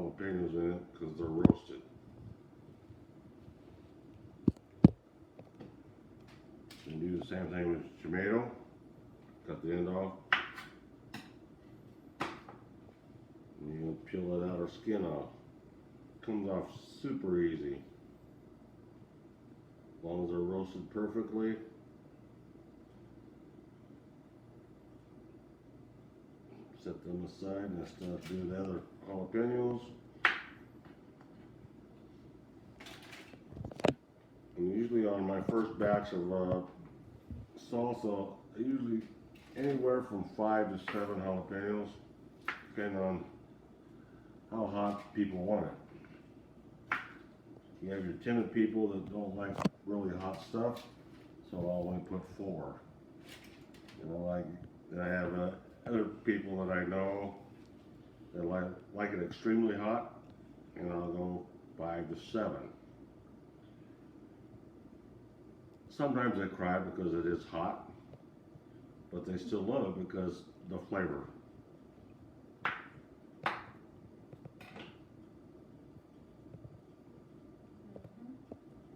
jalapenos in it because they're roasted. And do the same thing with tomato. Cut the end off. And you peel that outer skin off. Comes off super easy. As long as they're roasted perfectly. Set them aside and start doing the other jalapenos. And usually on my first batch of salsa, I usually anywhere from 5 to 7 jalapenos, depending on how hot people want it. You have your timid people that don't like really hot stuff, so I'll only put 4. You know, I have other people that I know that like it extremely hot, and I'll go 5 to 7. Sometimes they cry because it is hot, but they still love it because the flavor.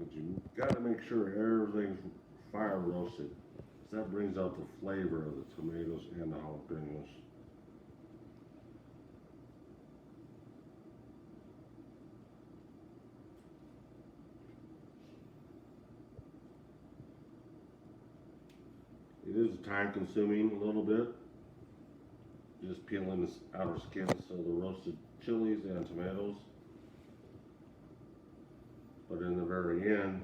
But you got to make sure everything's fire roasted. That brings out the flavor of the tomatoes and the jalapenos. It is time consuming a little bit, just peeling this outer skin so the roasted chilies and tomatoes. But in the very end,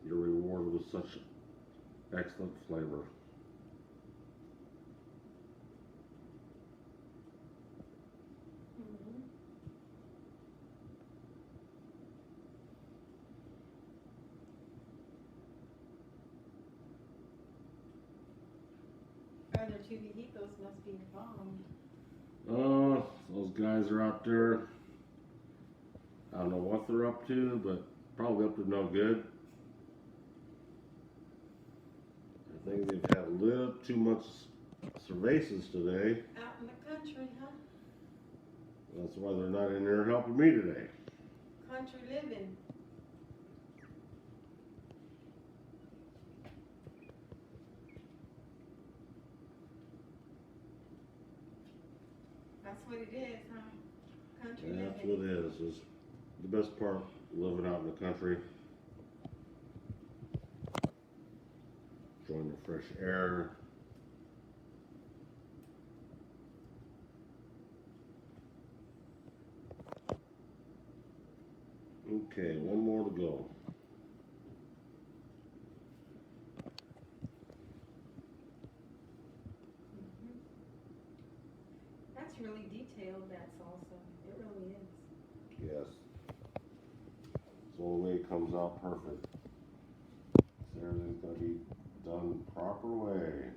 you're rewarded with such excellent flavor. Other two viejitos must be bombed. Those guys are out there. I don't know what they're up to, but probably up to no good. I think they've had a little too much cervezas today. Out in the country, huh? That's why they're not in there helping me today. Country living. That's what it is, huh? Country living. That's what it is the best part of living out in the country. Enjoying the fresh air. Okay, one more to go. That's really detailed, that salsa. It really is. Yes. It's the only way it comes out perfect. So everything's going to be done the proper way.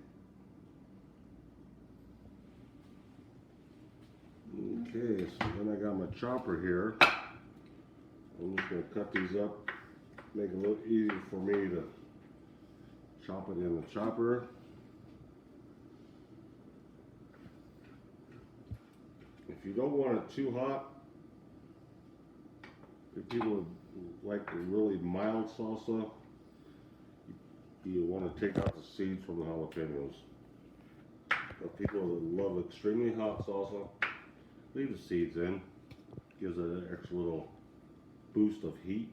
Okay, so then I got my chopper here. I'm just going to cut these up, make it a little easier for me to chop it in the chopper. If you don't want it too hot, if people like a really mild salsa, you want to take out the seeds from the jalapenos. But people that love extremely hot salsa, leave the seeds in. Gives it an extra little boost of heat.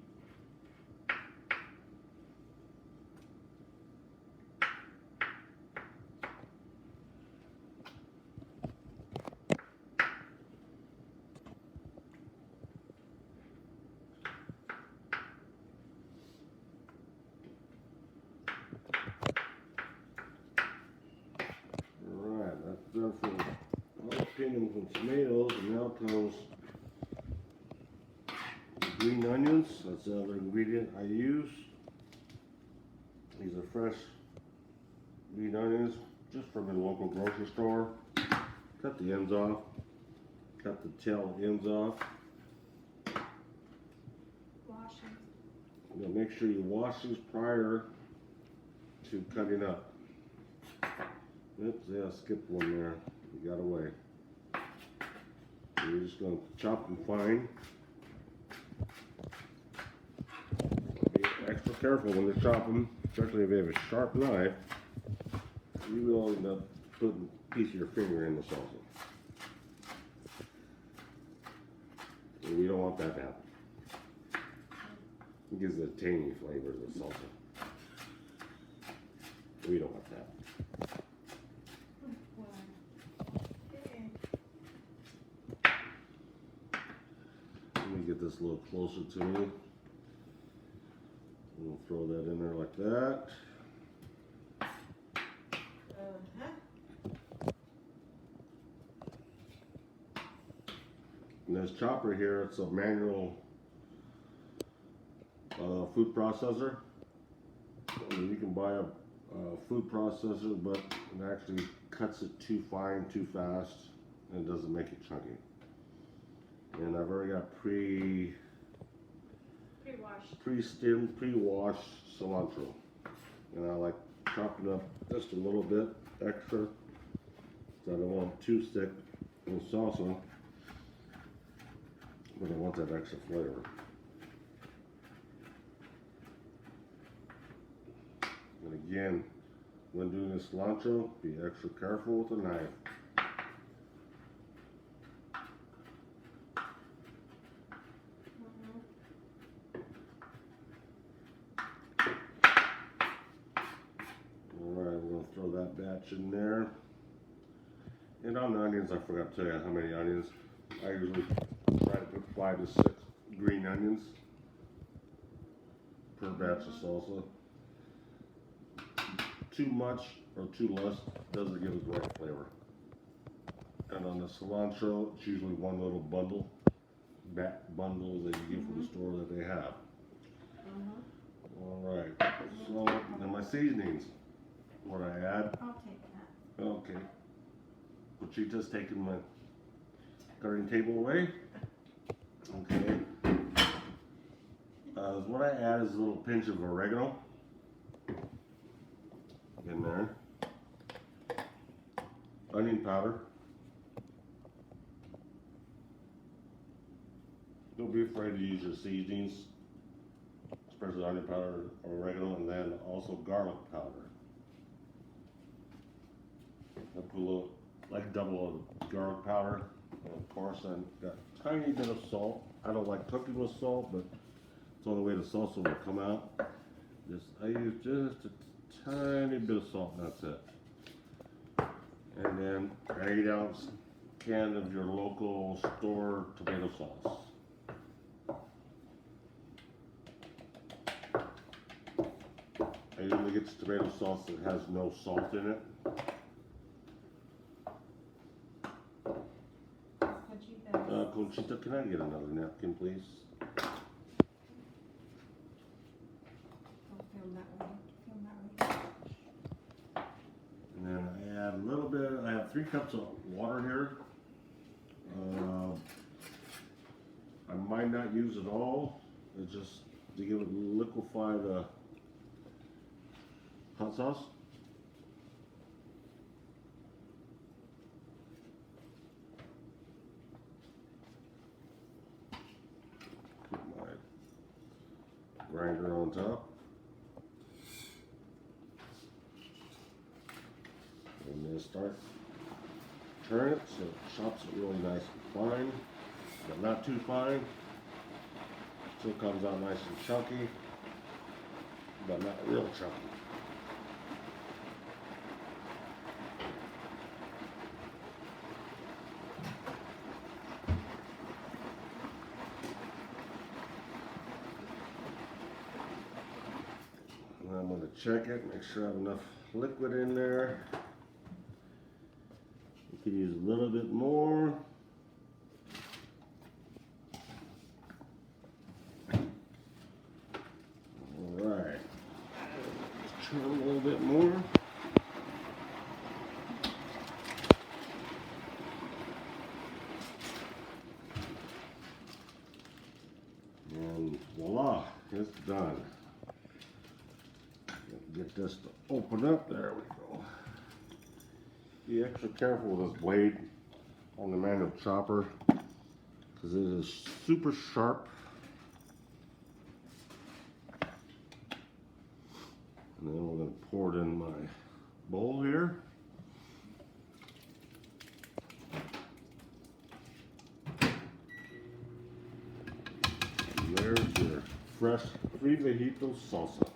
Alright, that's done for jalapenos and tomatoes, and now comes green onions. That's the other ingredient I use. These are fresh green onions, just from a local grocery store. Cut the ends off. Cut the tail ends off. Wash them. Now make sure you wash these prior to cutting up. Oops, yeah, I skipped one there. You got away. You're just going to chop them fine. Be extra careful when you chop them, especially if you have a sharp knife. You will end up putting a piece of your finger in the salsa. And we don't want that to happen. It gives it a tangy flavor to the salsa. We don't want that. Let me get this a little closer to me. We'll throw that in there like that. And this chopper here, it's a manual food processor. You can buy a food processor, but it actually cuts it too fine, too fast, and it doesn't make it chunky. And I've already got pre-stemmed, pre-washed cilantro. And I like chopping up just a little bit extra, so I don't want it too thick in salsa, but I want that extra flavor. And again, when doing this cilantro, be extra careful with the knife. Alright, we're going to throw that batch in there. And on the onions, I forgot to tell you how many onions. I usually try to put 5 to 6 green onions per batch of salsa. Too much or too less doesn't give a great flavor. And on the cilantro, it's usually one little bundle, bundle that you get from the store that they have. Alright, so then my seasonings, what I add. I'll take that. Okay. Conchita's taking my cutting table away. Okay. What I add is a little pinch of oregano in there. Onion powder. Don't be afraid to use your seasonings, especially onion powder, oregano, and then also garlic powder. I put a little, like double of garlic powder, and of course I got a tiny bit of salt. I don't like cooking with salt, but it's the only way the salsa will come out. I use just a tiny bit of salt, and that's it. And then an 8-ounce can of your local store tomato sauce. I usually get tomato sauce that has no salt in it. Conchita, can I get another napkin, please? And then I add a little bit, I have 3 cups of water here. I might not use it all. It's just to give it liquefy the hot sauce. Put my grinder on top. And then start turn it so it chops it really nice and fine, but not too fine. So it comes out nice and chunky, but not real chunky. And I'm going to check it, make sure I have enough liquid in there. You can use a little bit more. Alright. Let's turn a little bit more. And voila, it's done. Get this to open up. There we go. Be extra careful with this blade on the manual chopper. because it is super sharp. And then we're going to pour it in my bowl here. And there's your fresh three vejito salsa.